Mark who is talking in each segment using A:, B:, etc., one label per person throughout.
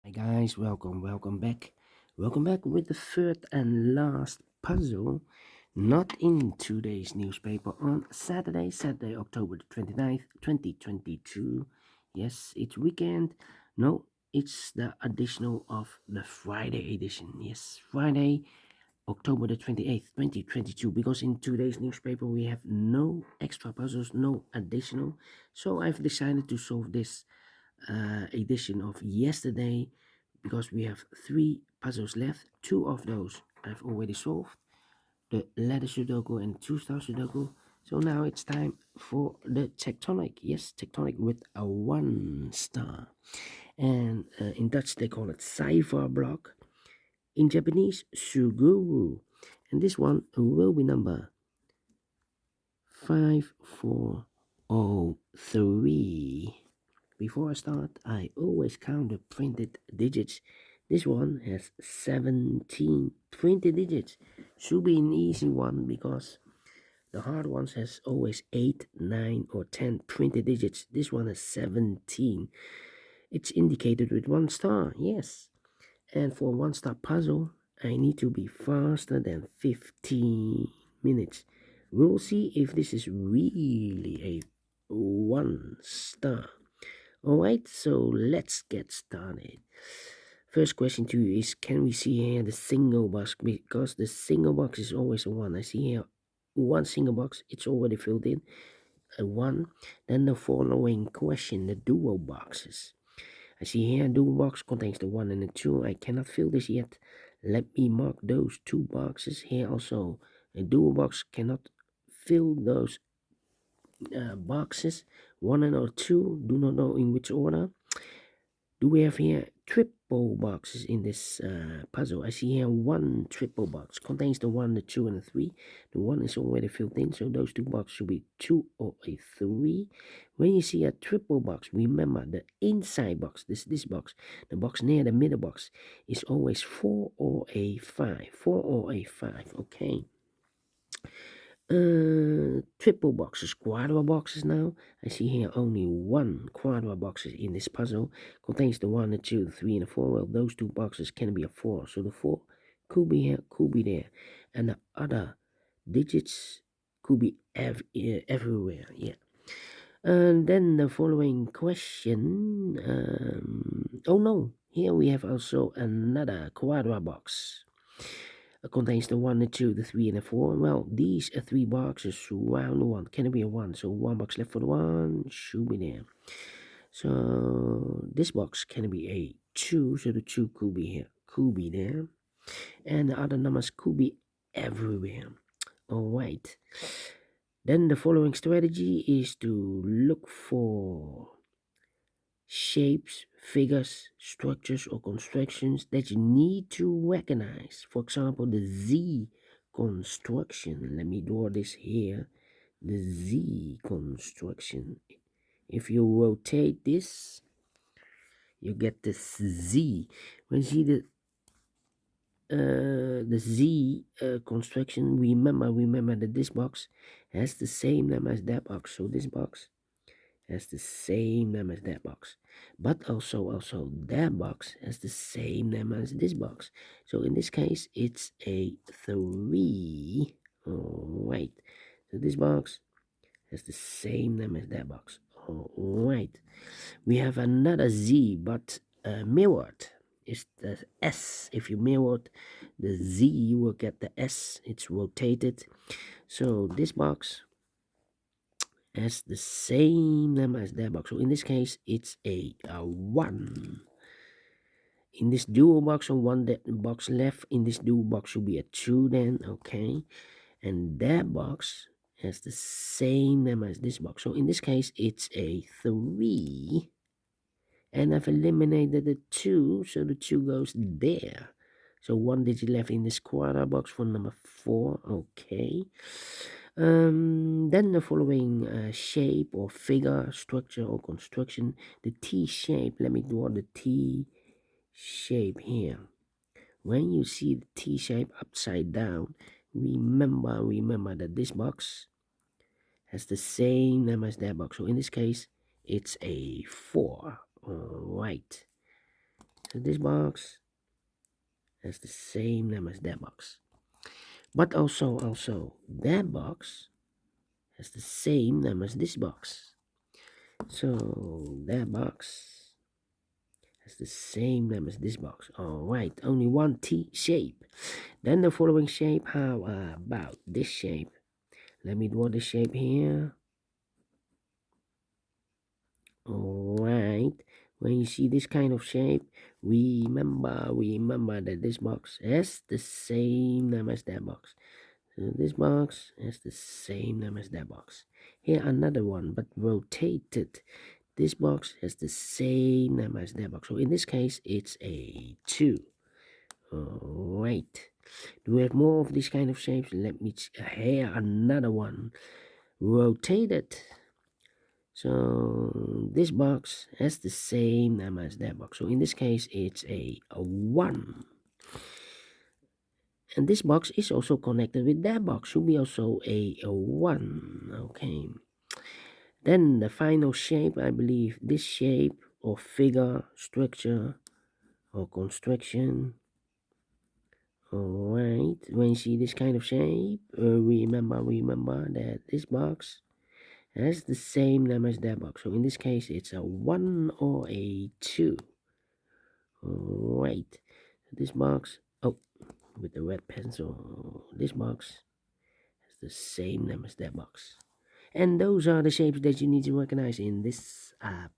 A: Hi guys, welcome back with the third and last puzzle, not in today's newspaper on Saturday, October the 29th, 2022. Yes, it's weekend. No, it's the additional of the Friday edition. Yes, Friday, October the 28th, 2022, because in today's newspaper we have no extra puzzles, no additional. So I've decided to solve this edition of yesterday because we have three puzzles left. Two of those I've already solved, the ladder Sudoku and two-star Sudoku. So now it's time for the Tectonic. Yes, Tectonic with a 1 star. And in Dutch they call it cipher block. In Japanese, Suguru. And this one will be number 5403. Before I start, I always count the printed digits. This one has 17 printed digits. Should be an easy one because the hard ones has always 8, 9 or 10 printed digits. This one has 17. It's indicated with 1 star, yes. And for a 1 star puzzle, I need to be faster than 15 minutes. We'll see if this is really a 1 star. Alright, so let's get started. First question to you is, can we see here the single box? Because the single box is always a 1. I see here one single box, it's already filled in, a 1. Then the following question, the dual boxes. I see here a dual box contains the 1 and the 2. I cannot fill this yet. Let me mark those 2 boxes. Here also, a dual box cannot fill those boxes. 1 and or 2, do not know in which order. Do we have here triple boxes in this puzzle? I see here one triple box. Contains the 1, the 2, and the 3. The 1 is already filled in, so those 2 boxes should be 2 or a 3. When you see a triple box, remember the inside box, this box, the box near the middle box, is always 4 or a 5. 4 or a 5, okay. Triple boxes, quadra boxes now. I see here only one quadra boxes in this puzzle. Contains the 1, the 2, the 3, and the 4. Well, those 2 boxes can be a 4. So the 4 could be here, could be there. And the other digits could be everywhere, yeah. And then the following question. Oh no, here we have also another quadra box. Contains the 1, the 2, the 3, and the 4. Well, these are 3 boxes surround the 1. Can it be a 1? So 1 box left for the 1 should be there. So this box can be a 2. So the 2 could be here, could be there. And the other numbers could be everywhere. Alright. Then the following strategy is to look for shapes, figures, structures, or constructions that you need to recognize. For example, the Z construction. Let me draw this here. The Z construction. If you rotate this, you get this Z. When you see the Z construction, remember that this box has the same name as that box. So this box has the same name as that box, but also that box has the same name as this box. So in this case, it's a 3. All right. So this box has the same name as that box. All right. We have another Z, but mirrored. It's the S. If you mirrored the Z, you will get the S. It's rotated. So this box has the same name as that box. So in this case, it's a 1. In this dual box, on one box left, in this dual box should be a 2 then, okay? And that box has the same name as this box. So in this case, it's a 3. And I've eliminated the 2, so the 2 goes there. So 1 digit left in this quarter box for number 4, okay? Then the following shape or figure, structure or construction, the T shape. Let me draw the T shape here. When you see the T shape upside down, remember that this box has the same name as that box. So in this case, it's a 4. All right. So this box has the same name as that box. But also that box has the same name as this box. So that box has the same name as this box. Alright, only one T shape. Then the following shape, how about this shape? Let me draw the shape here. Alright, when you see this kind of shape, remember that this box has the same name as that box. So this box has the same name as that box. Here another one, but rotated. This box has the same name as that box. So in this case, it's a 2. Alright. Do we have more of these kind of shapes? Let me here another one. Rotated. So this box has the same name as that box. So in this case, it's a 1. And this box is also connected with that box. Should be also a 1. Okay. Then the final shape, I believe this shape or figure, structure or construction. Alright, when you see this kind of shape, remember that this box has the same name as that box. So in this case, it's a 1 or a 2. Alright, this box, with the red pencil, this box has the same name as that box. And those are the shapes that you need to recognize in this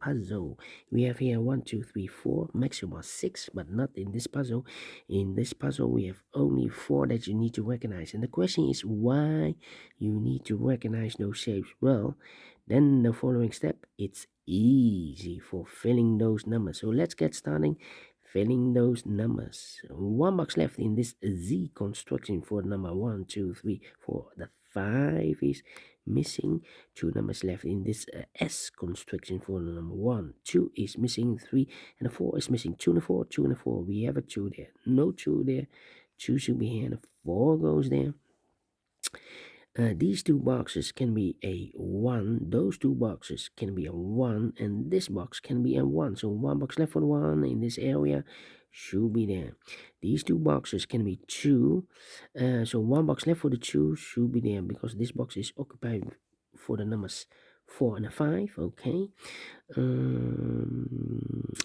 A: puzzle. We have here 1, 2, 3, 4, maximum 6, but not in this puzzle. In this puzzle, we have only 4 that you need to recognize. And the question is why you need to recognize those shapes. Well, then the following step, it's easy for filling those numbers. So let's get starting filling those numbers. 1 box left in this Z construction for number 1, 2, 3, 4. The 5 is missing. 2 numbers left in this S construction for number 1. 2 is missing. 3 and a 4 is missing. 2 and a 4, 2 and a 4. We have a 2 there. No 2 there. 2 should be here and a 4 goes there. These 2 boxes can be a 1. Those 2 boxes can be a 1. And this box can be a 1. So 1 box left for the 1 in this area should be there. These 2 boxes can be 2. So 1 box left for the 2 should be there because this box is occupied for the numbers 4 and a 5. Okay.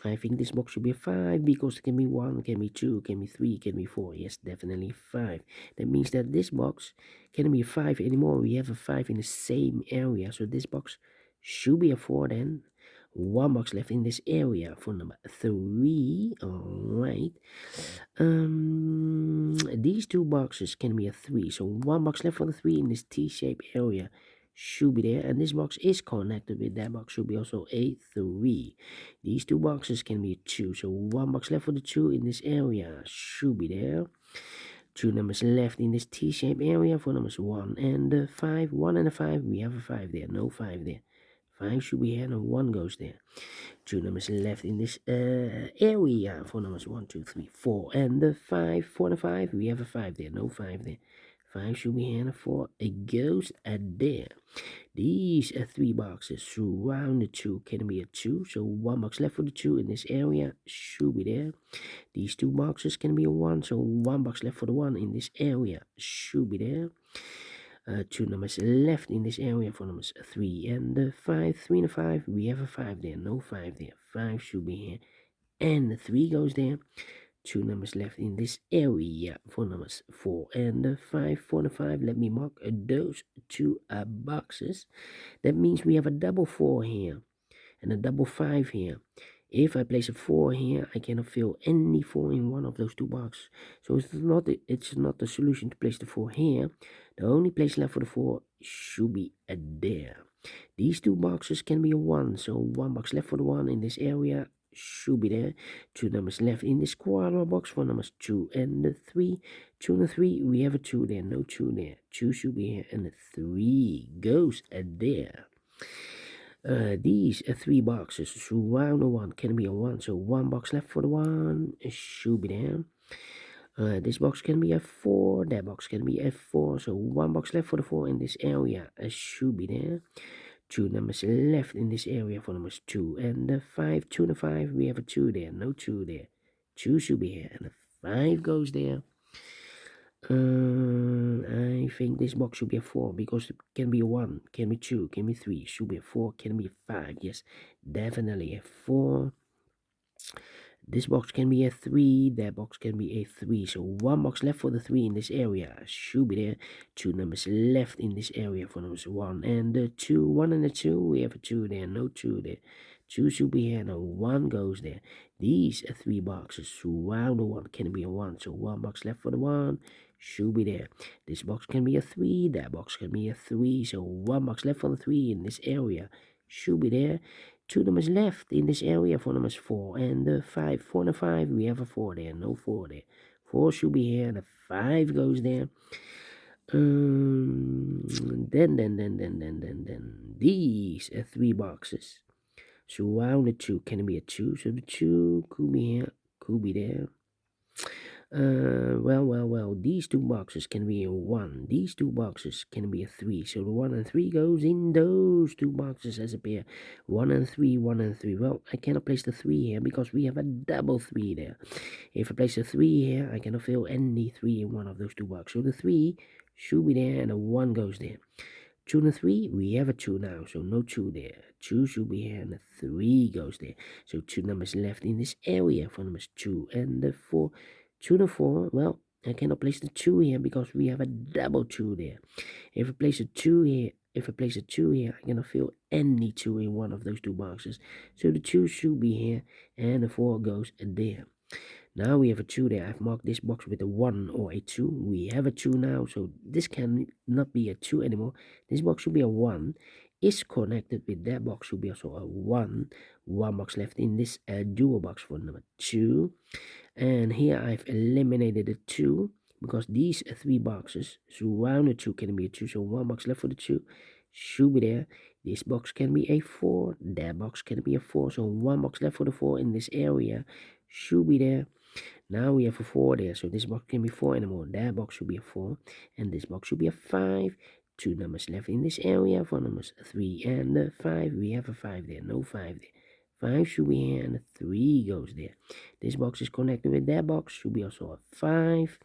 A: I think this box should be a 5 because it can be 1, can be 2, can be 3, can be 4. Yes, definitely 5. That means that this box can't be a 5 anymore. We have a 5 in the same area. So this box should be a 4 then. 1 box left in this area for number 3. Alright. These 2 boxes can be a 3. So 1 box left for the 3 in this T-shaped area should be there, and this box is connected with that box, should be also a 3. These 2 boxes can be a 2, so 1 box left for the 2 in this area should be there. 2 numbers left in this T-shaped area for numbers 1 and the 5. 1 and a 5, we have a 5 there, no 5 there. 5 should be here and 1 goes there. 2 numbers left in this area for numbers 1, 2, 3, 4 and the 5. 4 and a 5, we have a 5 there, no 5 there. 5 should be here and 4, it goes there. These 3 boxes surround the 2 can be a 2, so 1 box left for the 2 in this area should be there. These 2 boxes can be a 1, so 1 box left for the 1 in this area should be there. 2 numbers left in this area for numbers 3 and the 5. 3 and a 5, we have a 5 there, no 5 there. 5 should be here and the 3 goes there. 2 numbers left in this area for numbers 4 and the 5. 4 and 5, let me mark those 2 boxes. That means we have a double 4 here and a double 5 here. If I place a 4 here, I cannot fill any 4 in one of those 2 boxes. So it's not the solution to place the 4 here. The only place left for the 4 should be there. These 2 boxes can be a 1. So 1 box left for the 1 in this area should be there. 2 numbers left in this quarter box for numbers 2 and the 3. 2 and the 3, we have a 2 there, no 2 there. 2 should be here and the 3 goes there. These 3 boxes surround the 1 can be a 1. So 1 box left for the 1 should be there. This box can be a 4. That box can be a 4. So 1 box left for the 4 in this area should be there. 2 numbers left in this area for numbers 2 and the 5. 2 and the 5, we have a 2 there, no 2 there. 2 should be here, and a 5 goes there. I think this box should be a 4 because it can be a 1, can be 2, can be 3, should be a 4, can be a 5. Yes, definitely a 4. This box can be a 3, that box can be a 3. So 1 box left for the 3 in this area. Should be there. 2 numbers left in this area for numbers 1 and the 2. 1 and the 2. We have a 2 there, no 2 there. 2 should be here, no 1 goes there. These are 3 boxes. Surround the 1 can be a 1. So 1 box left for the 1. Should be there. This box can be a 3. That box can be a 3. So 1 box left for the 3 in this area. Should be there. 2 numbers left in this area for numbers 4 and the 5. 4 and a 5, we have a 4 there, no 4 there. 4 should be here, and a 5 goes there. Then these are 3 boxes. Surround the 2 can be a 2, so the 2 could be here, could be there. Well, these 2 boxes can be a 1. These 2 boxes can be a 3. So the 1 and 3 goes in those 2 boxes as a pair. 1 and 3, 1 and 3. Well, I cannot place the 3 here because we have a double 3 there. If I place a 3 here, I cannot fill any 3 in one of those 2 boxes. So the 3 should be there and a 1 goes there. 2 and a 3, we have a 2 now, so no 2 there. 2 should be here and a 3 goes there. So 2 numbers left in this area for numbers 2 and the 4. 2 and 4, well, I cannot place the 2 here because we have a double 2 there. If I place a 2 here, I cannot fill any 2 in one of those 2 boxes. So the 2 should be here and the 4 goes there. Now we have a 2 there. I've marked this box with a 1 or a 2. We have a 2 now, so this can not be a 2 anymore. This box should be a 1. Is connected with that box should be also a 1. 1 box left in this dual box for number 2. And here I've eliminated the 2 because these are 3 boxes. Surround the 2 can be a 2, so 1 box left for the 2 should be there. This box can be a 4. That box can be a 4, so 1 box left for the 4 in this area should be there. Now we have a 4 there, so this box can be 4 anymore. That box should be a 4, and this box should be a 5. 2 numbers left in this area for numbers 3 and 5. We have a 5 there, no 5 there. 5 should be here, and a 3 goes there. This box is connected with that box, should be also a 5.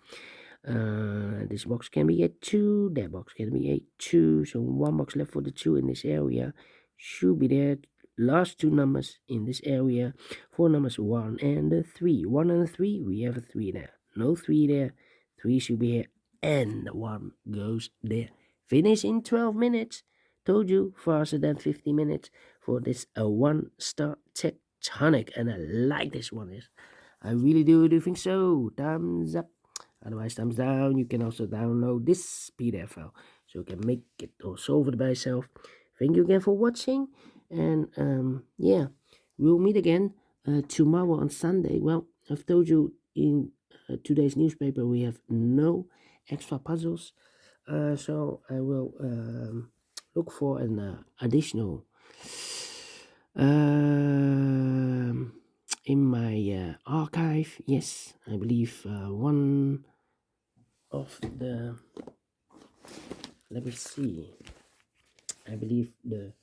A: This box can be a 2, that box can be a 2, so 1 box left for the 2 in this area should be there. Last 2 numbers in this area for numbers 1 and 3. 1 and 3, we have a 3 there. No 3 there. 3 should be here, and 1 goes there. Finish in 12 minutes. Told you, faster than 50 minutes for this 1-star Tectonic, and I like this one. Yes, I really do think so. Thumbs up. Otherwise, thumbs down. You can also download this PDF file so you can make it or solve it by yourself. Thank you again for watching. And yeah, we'll meet again tomorrow on Sunday. Well, I've told you in today's newspaper we have no extra puzzles, so I will look for an additional in my archive. Yes, I believe one of the, let me see, I believe the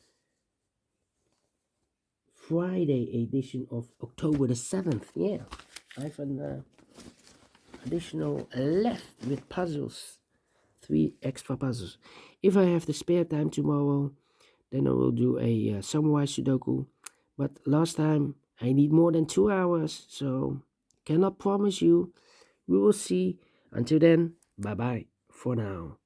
A: Friday edition of October the 7th. Yeah, I have an additional left with puzzles, 3 extra puzzles. If I have the spare time tomorrow, then I will do a samurai Sudoku. But last time I need more than 2 hours, so cannot promise you. We will see. Until then, bye bye for now.